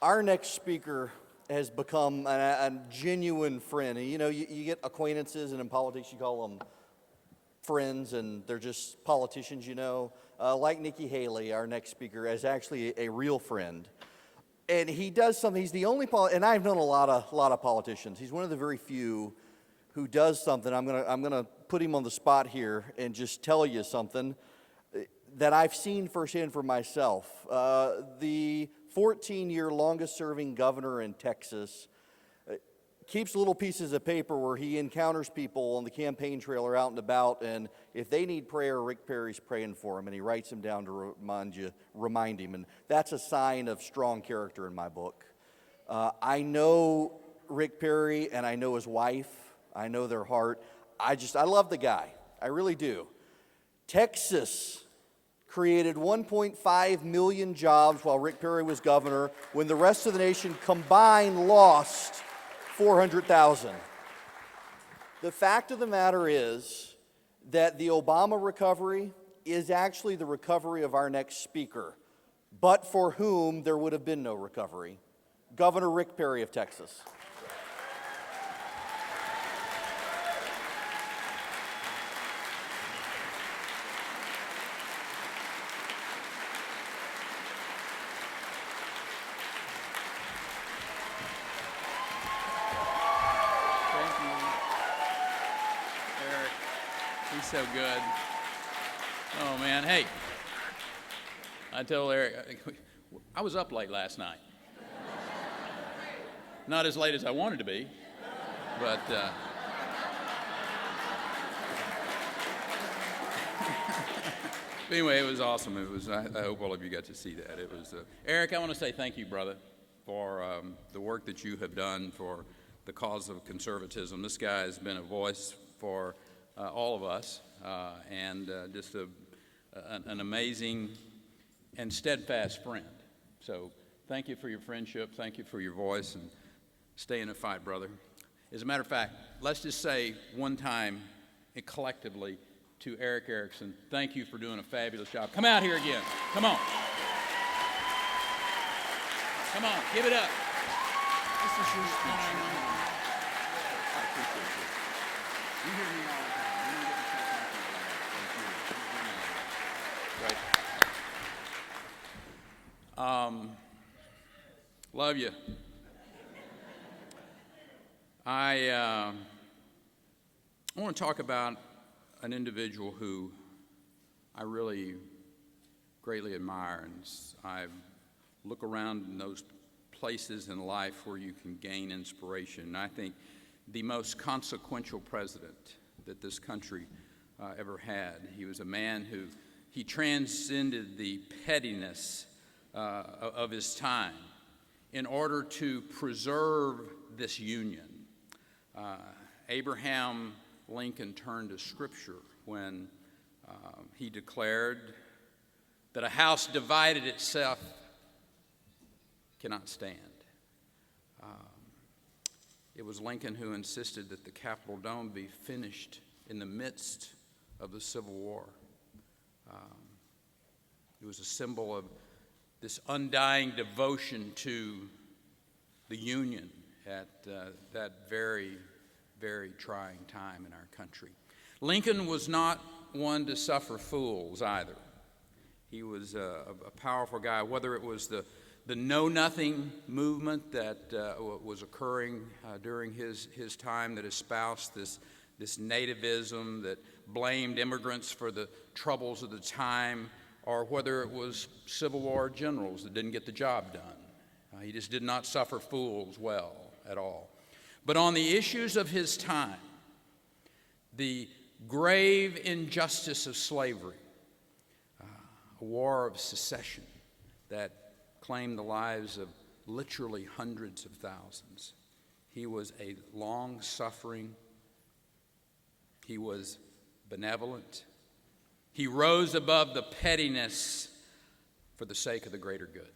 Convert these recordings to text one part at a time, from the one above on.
Our next speaker has become a genuine friend. You know, you get acquaintances, and in politics you call them friends, and they're just politicians, you know. Like Nikki Haley, our next speaker, is actually a real friend. And he does something, he's the only, and I've known a lot of politicians. He's one of the very few who does something. I'm gonna put him on the spot here and just tell you something that I've seen firsthand for myself. The 14-year longest-serving governor in Texas keeps little pieces of paper where he encounters people on the campaign trail or out and about, and if they need prayer, Rick Perry's praying for him, and he writes them down to remind him, and that's a sign of strong character in my book. I know Rick Perry, and I know his wife. I know their heart. I love the guy. I really do. Texas created 1.5 million jobs while Rick Perry was governor, when the rest of the nation combined lost 400,000. The fact of the matter is that the Obama recovery is actually the recovery of our next speaker, but for whom there would have been no recovery. Governor Rick Perry of Texas. So good. Oh man, hey, I told Eric, I was up late last night. Not as late as I wanted to be, but anyway, it was awesome. It was. I hope all of you got to see that. It was. Eric, I want to say thank you, brother, for the work that you have done for the cause of conservatism. This guy has been a voice for all of us, and just an amazing and steadfast friend. So thank you for your friendship, thank you for your voice, and stay in the fight, brother. As a matter of fact, let's just say one time collectively to Eric Erickson, thank you for doing a fabulous job. Come out here again. Come on. Come on, give it up. This is your speech. I appreciate you. You hear me all the time. Love you. I want to talk about an individual who I really greatly admire, and I look around in those places in life where you can gain inspiration. And I think the most consequential president that this country ever had. He was a man who he transcended the pettiness of his time in order to preserve this union. Abraham Lincoln turned to Scripture when he declared that a house divided itself cannot stand. It was Lincoln who insisted that the Capitol Dome be finished in the midst of the Civil War. It was a symbol of this undying devotion to the Union at that very, very trying time in our country. Lincoln was not one to suffer fools either. He was a powerful guy, whether it was the know-nothing movement that was occurring during his time that espoused this nativism that blamed immigrants for the troubles of the time, or whether it was Civil War generals that didn't get the job done. He just did not suffer fools well at all. But on the issues of his time, the grave injustice of slavery, a war of secession that claimed the lives of literally hundreds of thousands. He was a long-suffering, he was benevolent. He rose above the pettiness for the sake of the greater good.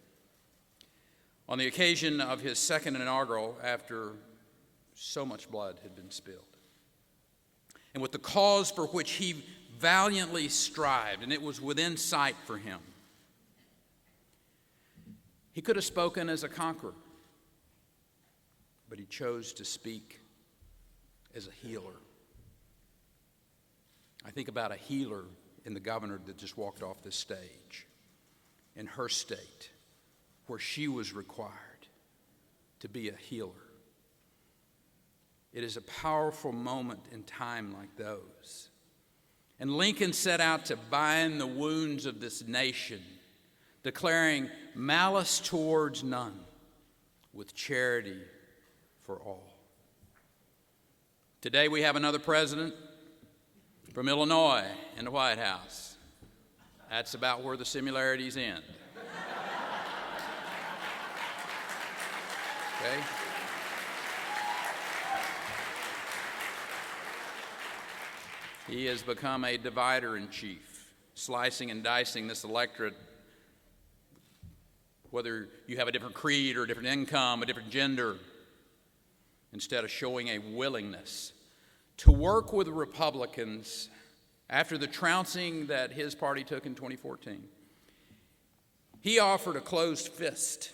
On the occasion of his second inaugural, after so much blood had been spilled, and with the cause for which he valiantly strived, and it was within sight for him, He could have spoken as a conqueror, but he chose to speak as a healer. I think about a healer in the governor that just walked off this stage in her state, where she was required to be a healer. It is a powerful moment in time like those. And Lincoln set out to bind the wounds of this nation, declaring malice towards none, with charity for all. Today we have another president from Illinois in the White House. That's about where the similarities end. Okay? He has become a divider in chief, slicing and dicing this electorate, whether you have a different creed or a different income, a different gender, instead of showing a willingness to work with Republicans after the trouncing that his party took in 2014. He offered a closed fist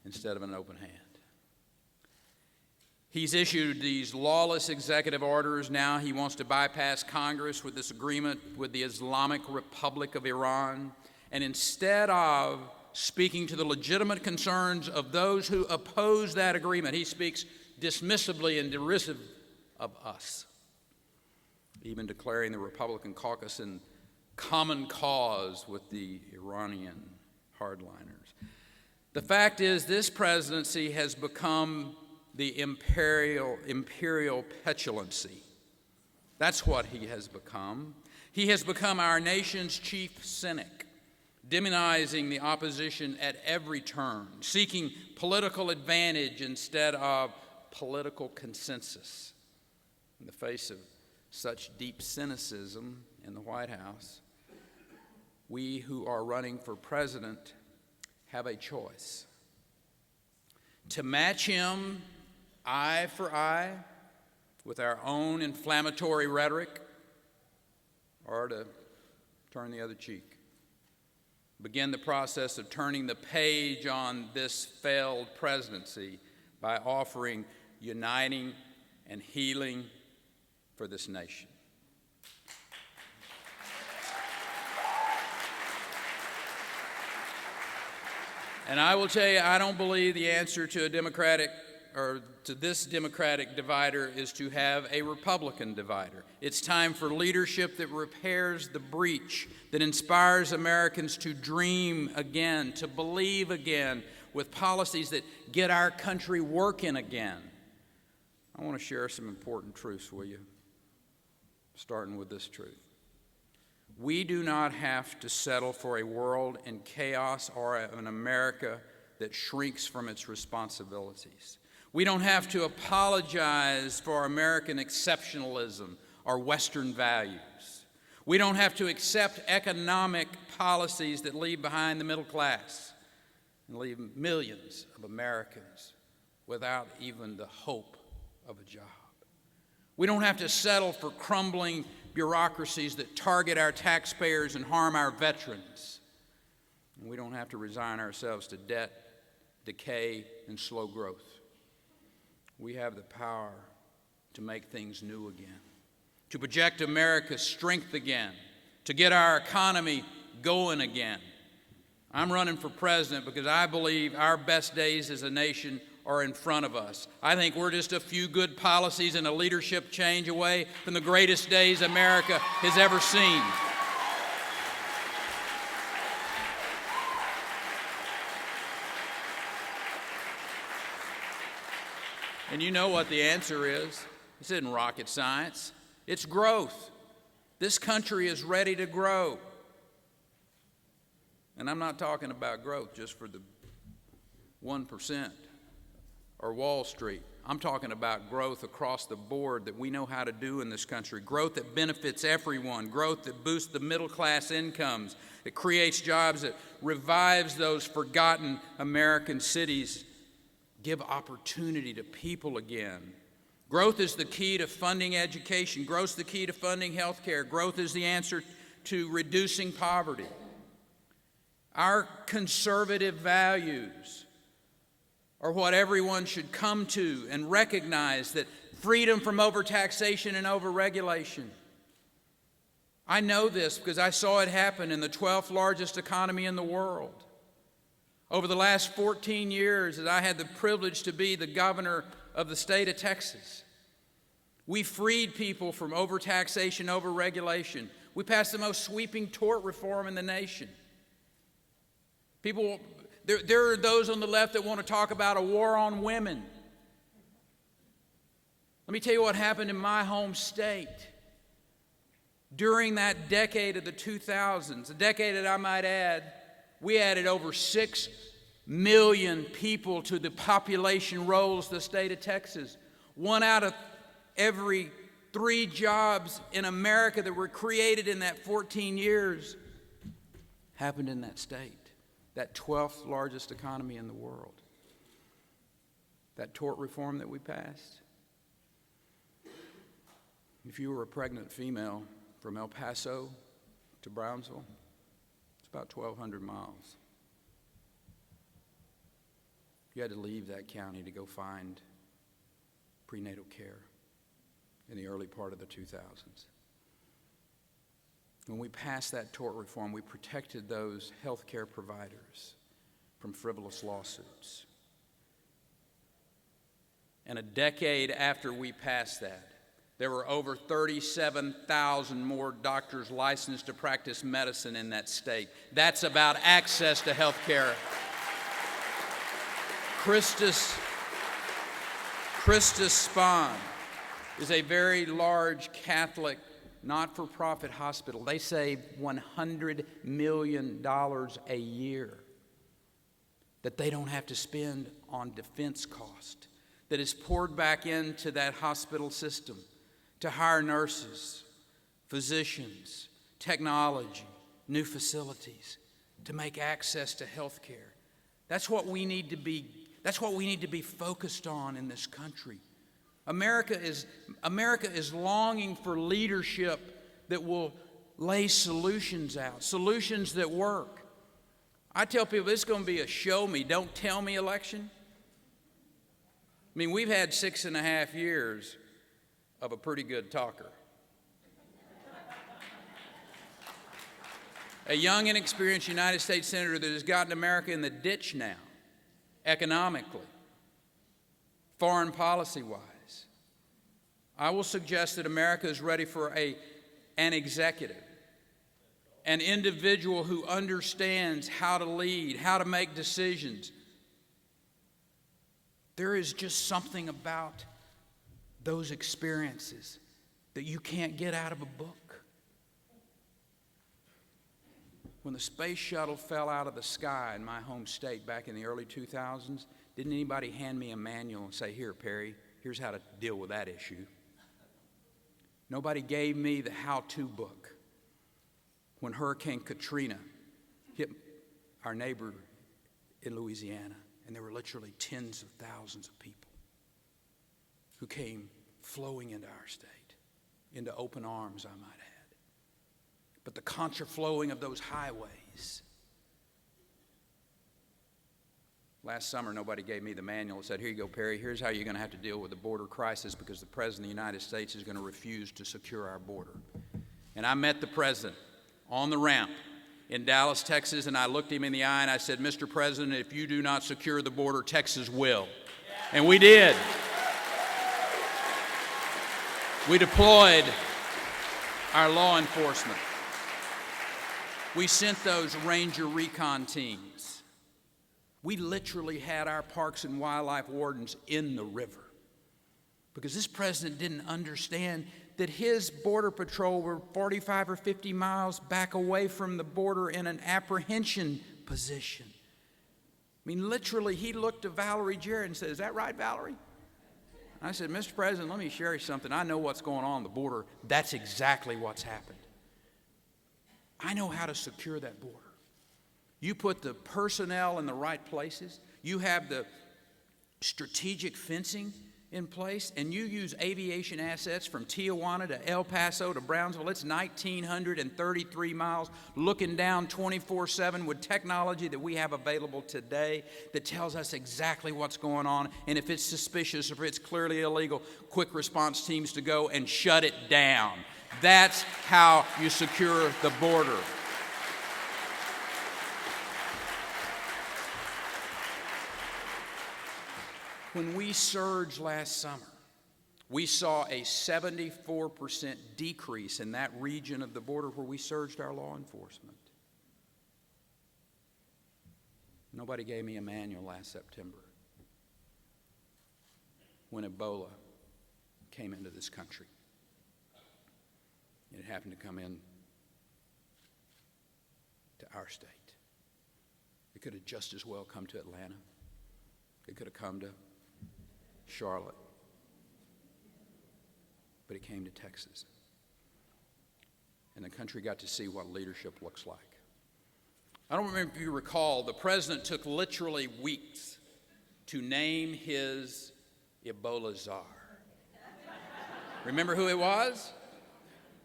instead of an open hand. He's issued these lawless executive orders. Now he wants to bypass Congress with this agreement with the Islamic Republic of Iran. And instead of speaking to the legitimate concerns of those who oppose that agreement, he speaks dismissively and derisive of us, even declaring the Republican caucus in common cause with the Iranian hardliners. The fact is, this presidency has become the imperial petulancy. That's what he has become. He has become our nation's chief cynic, demonizing the opposition at every turn, seeking political advantage instead of political consensus. In the face of such deep cynicism in the White House, we who are running for president have a choice: to match him eye for eye with our own inflammatory rhetoric, or to turn the other cheek. Begin the process of turning the page on this failed presidency by offering uniting and healing for this nation. And I will tell you, I don't believe the answer to this Democratic divider is to have a Republican divider. It's time for leadership that repairs the breach, that inspires Americans to dream again, to believe again, with policies that get our country working again. I want to share some important truths with you, starting with this truth. We do not have to settle for a world in chaos or an America that shrinks from its responsibilities. We don't have to apologize for American exceptionalism or Western values. We don't have to accept economic policies that leave behind the middle class and leave millions of Americans without even the hope of a job. We don't have to settle for crumbling bureaucracies that target our taxpayers and harm our veterans. And we don't have to resign ourselves to debt, decay, and slow growth. We have the power to make things new again, to project America's strength again, to get our economy going again. I'm running for president because I believe our best days as a nation are in front of us. I think we're just a few good policies and a leadership change away from the greatest days America has ever seen. And you know what the answer is. This isn't rocket science. It's growth. This country is ready to grow. And I'm not talking about growth just for the 1% or Wall Street. I'm talking about growth across the board that we know how to do in this country. Growth that benefits everyone. Growth that boosts the middle class incomes. That creates jobs, that revives those forgotten American cities. Give opportunity to people again. Growth is the key to funding education. Growth is the key to funding health care. Growth is the answer to reducing poverty. Our conservative values are what everyone should come to and recognize, that freedom from overtaxation and overregulation. I know this because I saw it happen in the 12th largest economy in the world. Over the last 14 years that I had the privilege to be the governor of the state of Texas, we freed people from overtaxation, overregulation. We passed the most sweeping tort reform in the nation. There are those on the left that want to talk about a war on women. Let me tell you what happened in my home state. During that decade of the 2000s, a decade that I might add, we added over 6 million people to the population rolls of the state of Texas. 1 out of every 3 jobs in America that were created in that 14 years happened in that state, that 12th largest economy in the world. That tort reform that we passed. If you were a pregnant female from El Paso to Brownsville, it's about 1,200 miles. You had to leave that county to go find prenatal care in the early part of the 2000s. When we passed that tort reform, we protected those health care providers from frivolous lawsuits. And a decade after we passed that, there were over 37,000 more doctors licensed to practice medicine in that state. That's about access to health care. Christus Spahn is a very large Catholic not-for-profit hospital. They save $100 million a year that they don't have to spend on defense cost, that is poured back into that hospital system to hire nurses, physicians, technology, new facilities, to make access to health care. That's what we need to be focused on in this country. America is longing for leadership that will lay solutions out, solutions that work. I tell people this is going to be a show me, don't tell me election. I mean, we've had 6.5 years of a pretty good talker. A young, inexperienced United States Senator that has gotten America in the ditch now, economically, foreign policy-wise. I will suggest that America is ready for an executive, an individual who understands how to lead, how to make decisions. There is just something about those experiences that you can't get out of a book. When the space shuttle fell out of the sky in my home state back in the early 2000s, didn't anybody hand me a manual and say, "Here, Perry, here's how to deal with that issue"? Nobody gave me the how-to book when Hurricane Katrina hit our neighbor in Louisiana, and there were literally tens of thousands of people who came flowing into our state, into open arms, I might add. But the contraflowing of those highways. Last summer, nobody gave me the manual and said, "Here you go, Perry, here's how you're going to have to deal with the border crisis because the President of the United States is going to refuse to secure our border." And I met the President on the ramp in Dallas, Texas, and I looked him in the eye and I said, "Mr. President, if you do not secure the border, Texas will." And we did. We deployed our law enforcement. We sent those Ranger recon teams. We literally had our parks and wildlife wardens in the river because this president didn't understand that his border patrol were 45 or 50 miles back away from the border in an apprehension position. I mean, literally, he looked at Valerie Jarrett and said, "Is that right, Valerie?" I said, "Mr. President, let me share you something. I know what's going on the border. That's exactly what's happened. I know how to secure that border. You put the personnel in the right places. You have the strategic fencing in place, and you use aviation assets from Tijuana to El Paso to Brownsville, it's 1,933 miles, looking down 24/7 with technology that we have available today that tells us exactly what's going on, and if it's suspicious, if it's clearly illegal, quick response teams to go and shut it down. That's how you secure the border. When we surged last summer, we saw a 74% decrease in that region of the border where we surged our law enforcement. Nobody gave me a manual last September when Ebola came into this country. It happened to come in to our state. It could have just as well come to Atlanta. It could have come to Charlotte, but it came to Texas. And the country got to see what leadership looks like. I don't remember if you recall, the president took literally weeks to name his Ebola czar. Remember who it was?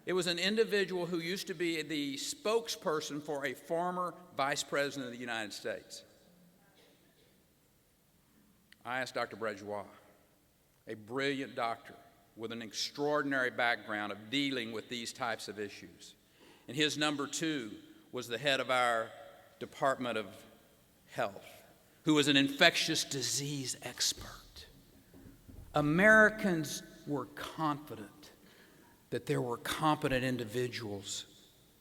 It was an individual who used to be the spokesperson for a former vice president of the United States. I asked Dr. Brajois, a brilliant doctor with an extraordinary background of dealing with these types of issues. And his number two was the head of our Department of Health, who was an infectious disease expert. Americans were confident that there were competent individuals,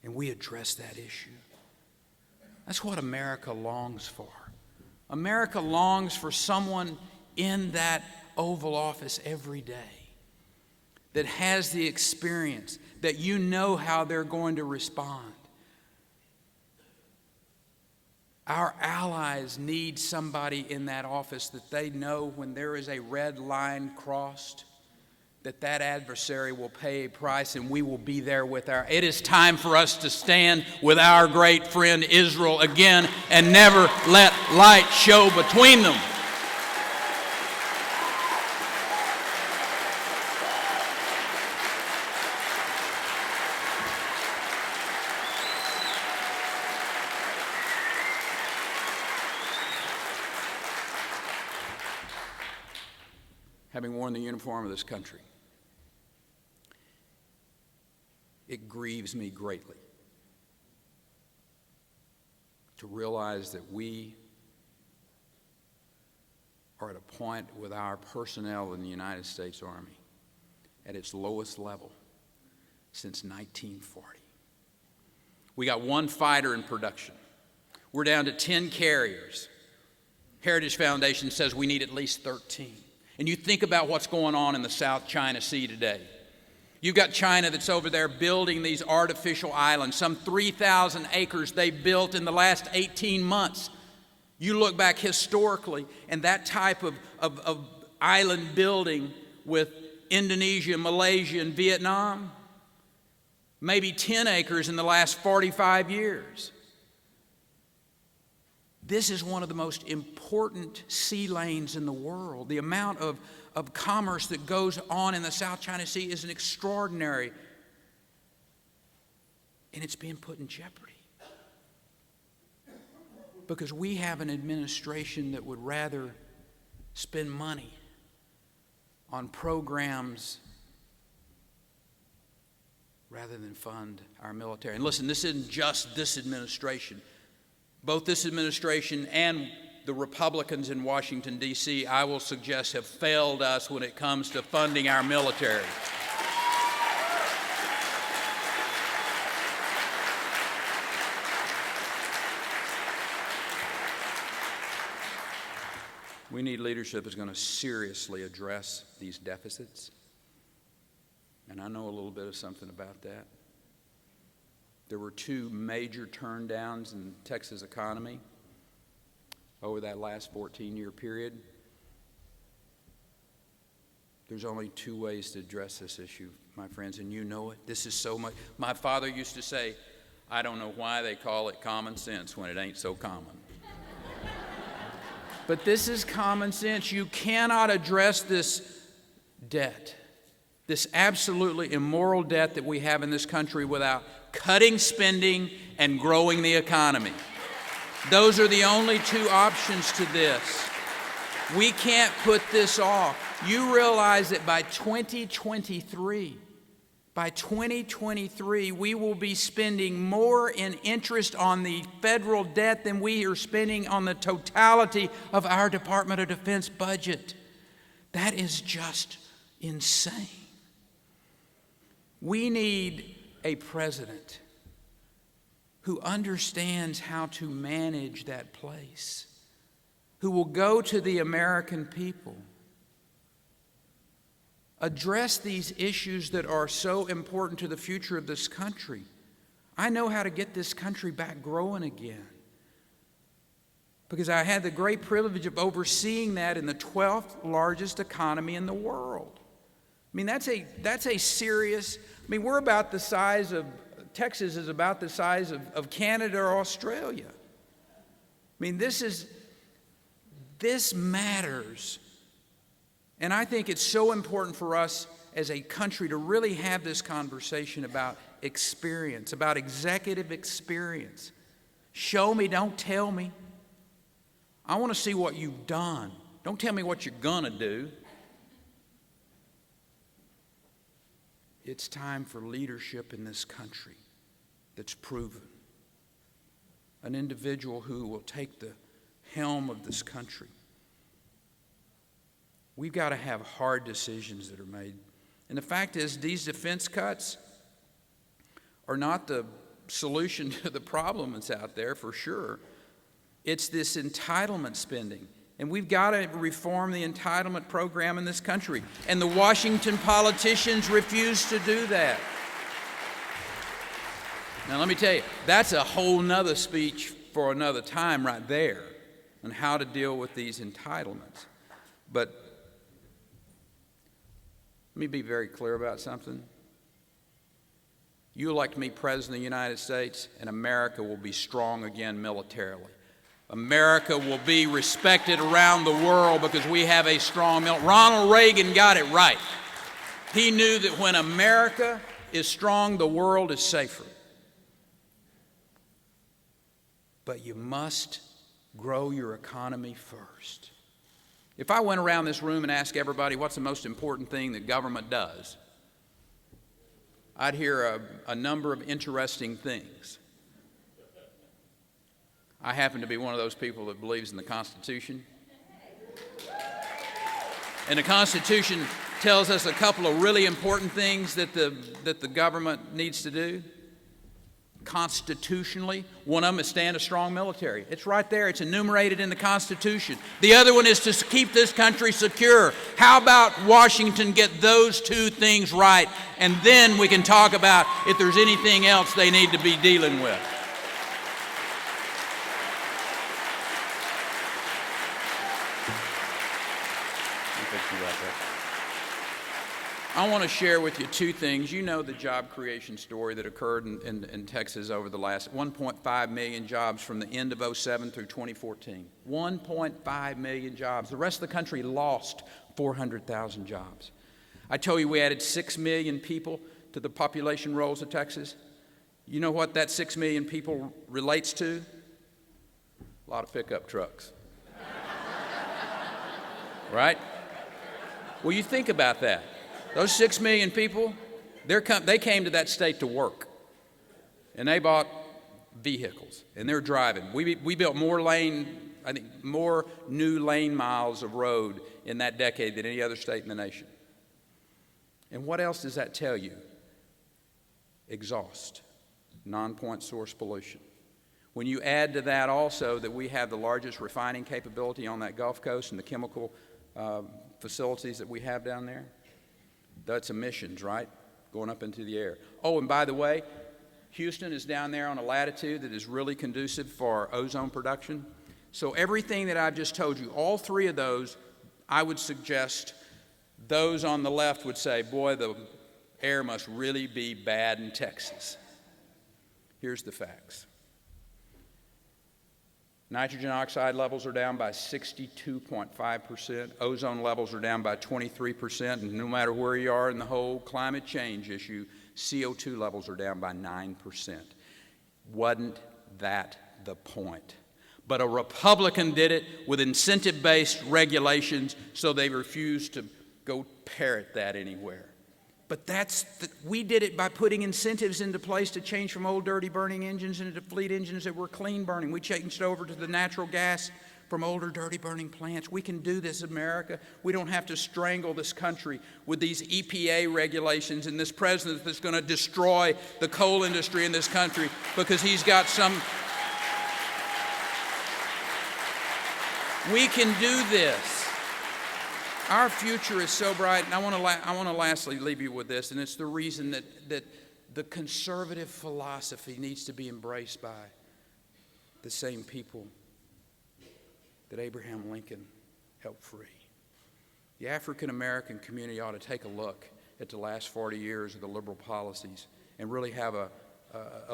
and we addressed that issue. That's what America longs for. America longs for someone in that Oval Office every day that has the experience, that you know how they're going to respond. Our allies need somebody in that office that they know when there is a red line crossed, that adversary will pay a price, and we will be there with our... It is time for us to stand with our great friend Israel again and never let light show between them. Having worn the uniform of this country, it grieves me greatly to realize that we are at a point with our personnel in the United States Army at its lowest level since 1940. We got one fighter in production. We're down to 10 carriers. Heritage Foundation says we need at least 13. And you think about what's going on in the South China Sea today. You've got China that's over there building these artificial islands, some 3,000 acres they built in the last 18 months. You look back historically, and that type of island building with Indonesia, Malaysia, and Vietnam, maybe 10 acres in the last 45 years. This is one of the most important sea lanes in the world. The amount of commerce that goes on in the South China Sea is an extraordinary, and it's being put in jeopardy because we have an administration that would rather spend money on programs rather than fund our military. And listen, this isn't just this administration. Both this administration and the Republicans in Washington, D.C., I will suggest, have failed us when it comes to funding our military. We need leadership that's going to seriously address these deficits. And I know a little bit of something about that. There were two major turndowns in the Texas economy over that last 14-year period. There's only two ways to address this issue, my friends, and you know it. This is so much. My father used to say, I don't know why they call it common sense when it ain't so common. But this is common sense. You cannot address this debt, this absolutely immoral debt that we have in this country without cutting spending and growing the economy. Those are the only two options to this. We can't put this off. You realize that by 2023, we will be spending more in interest on the federal debt than we are spending on the totality of our Department of Defense budget. That is just insane. We need a president who understands how to manage that place, who will go to the American people, address these issues that are so important to the future of this country. I know how to get this country back growing again, because I had the great privilege of overseeing that in the 12th largest economy in the world. I mean, that's a serious, we're about the size of, Texas is about the size of Canada or Australia. This matters. And I think it's so important for us as a country to really have this conversation about experience, about executive experience. Show me, don't tell me. I want to see what you've done. Don't tell me what you're going to do. It's time for leadership in this country that's proven. An individual who will take the helm of this country. We've got to have hard decisions that are made. And the fact is, these defense cuts are not the solution to the problem that's out there, for sure. It's this entitlement spending. And we've got to reform the entitlement program in this country. And the Washington politicians refuse to do that. Now, let me tell you, that's a whole nother speech for another time right there on how to deal with these entitlements. But let me be very clear about something. You elect me President of the United States, and America will be strong again militarily. America will be respected around the world because we have a strong military. Ronald Reagan got it right. He knew that when America is strong, the world is safer. But you must grow your economy first. If I went around this room and asked everybody what's the most important thing that government does, I'd hear a number of interesting things. I happen to be one of those people that believes in the Constitution. And the Constitution tells us a couple of really important things that the government needs to do. Constitutionally, one of them is stand a strong military. It's right there. It's enumerated in the Constitution. The other one is to keep this country secure. How about Washington get those two things right, and then we can talk about if there's anything else they need to be dealing with. I want to share with you two things. You know the job creation story that occurred in Texas over the last 1.5 million jobs from the end of 2007 through 2014. 1.5 million jobs. The rest of the country lost 400,000 jobs. I told you we added 6 million people to the population rolls of Texas. You know what that 6 million people relates to? A lot of pickup trucks. Right? Well, you think about that. Those 6 million people, they came to that state to work. And they bought vehicles, and they're driving. We built more new lane miles of road in that decade than any other state in the nation. And what else does that tell you? Exhaust, non-point source pollution. When you add to that also that we have the largest refining capability on that Gulf Coast and the chemical facilities that we have down there, that's emissions, right? Going up into the air. Oh, and by the way, Houston is down there on a latitude that is really conducive for ozone production. So everything that I've just told you, all three of those, I would suggest those on the left would say, boy, the air must really be bad in Texas. Here's the facts. Nitrogen oxide levels are down by 62.5%. Ozone levels are down by 23%. And no matter where you are in the whole climate change issue, CO2 levels are down by 9%. Wasn't that the point? But a Republican did it with incentive-based regulations, so they refused to go parrot that anywhere. But we did it by putting incentives into place to change from old dirty burning engines into fleet engines that were clean burning. We changed over to the natural gas from older dirty burning plants. We can do this, America. We don't have to strangle this country with these EPA regulations and this president that's going to destroy the coal industry in this country because he's got some... We can do this. Our future is so bright, and I want to lastly leave you with this, and it's the reason that the conservative philosophy needs to be embraced by the same people that Abraham Lincoln helped free. The African American community ought to take a look at the last 40 years of the liberal policies and really have a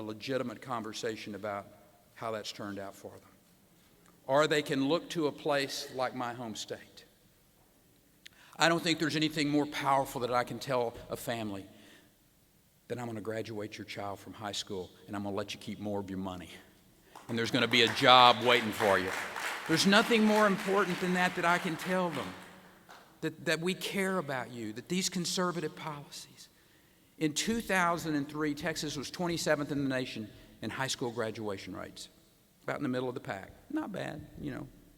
legitimate conversation about how that's turned out for them. Or they can look to a place like my home state. I don't think there's anything more powerful that I can tell a family than I'm going to graduate your child from high school and I'm going to let you keep more of your money. And there's going to be a job waiting for you. There's nothing more important than that I can tell them, that we care about you, that these conservative policies. In 2003, Texas was 27th in the nation in high school graduation rates, about in the middle of the pack. Not bad,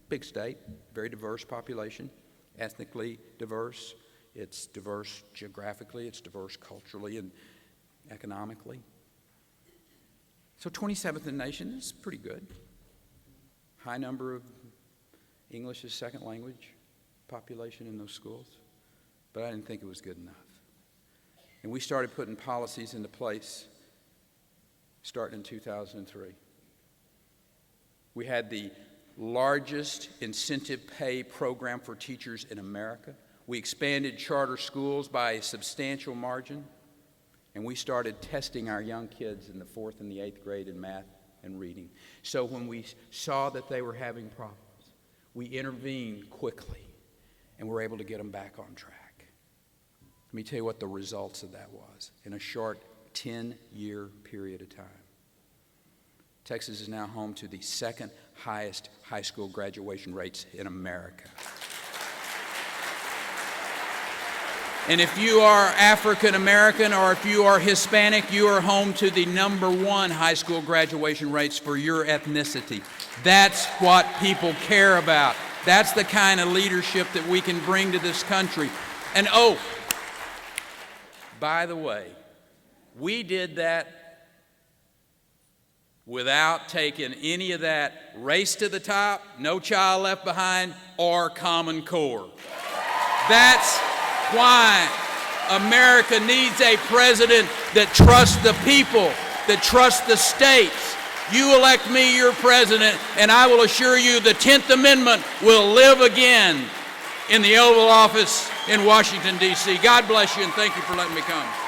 big state, very diverse population. Ethnically diverse, it's diverse geographically, it's diverse culturally and economically. So 27th in the nation is pretty good. High number of English as second language population in those schools, but I didn't think it was good enough. And we started putting policies into place starting in 2003. We had the largest incentive pay program for teachers in America. We expanded charter schools by a substantial margin, and we started testing our young kids in the 4th and the 8th grade in math and reading. So when we saw that they were having problems, we intervened quickly, and were able to get them back on track. Let me tell you what the results of that was in a short 10-year period of time. Texas is now home to the second highest high school graduation rates in America. And if you are African American or if you are Hispanic, you are home to the #1 high school graduation rates for your ethnicity. That's what people care about. That's the kind of leadership that we can bring to this country. And oh, by the way, we did that without taking any of that race to the top, no child left behind, or Common Core. That's why America needs a president that trusts the people, that trusts the states. You elect me your president, and I will assure you the 10th Amendment will live again in the Oval Office in Washington, D.C. God bless you, and thank you for letting me come.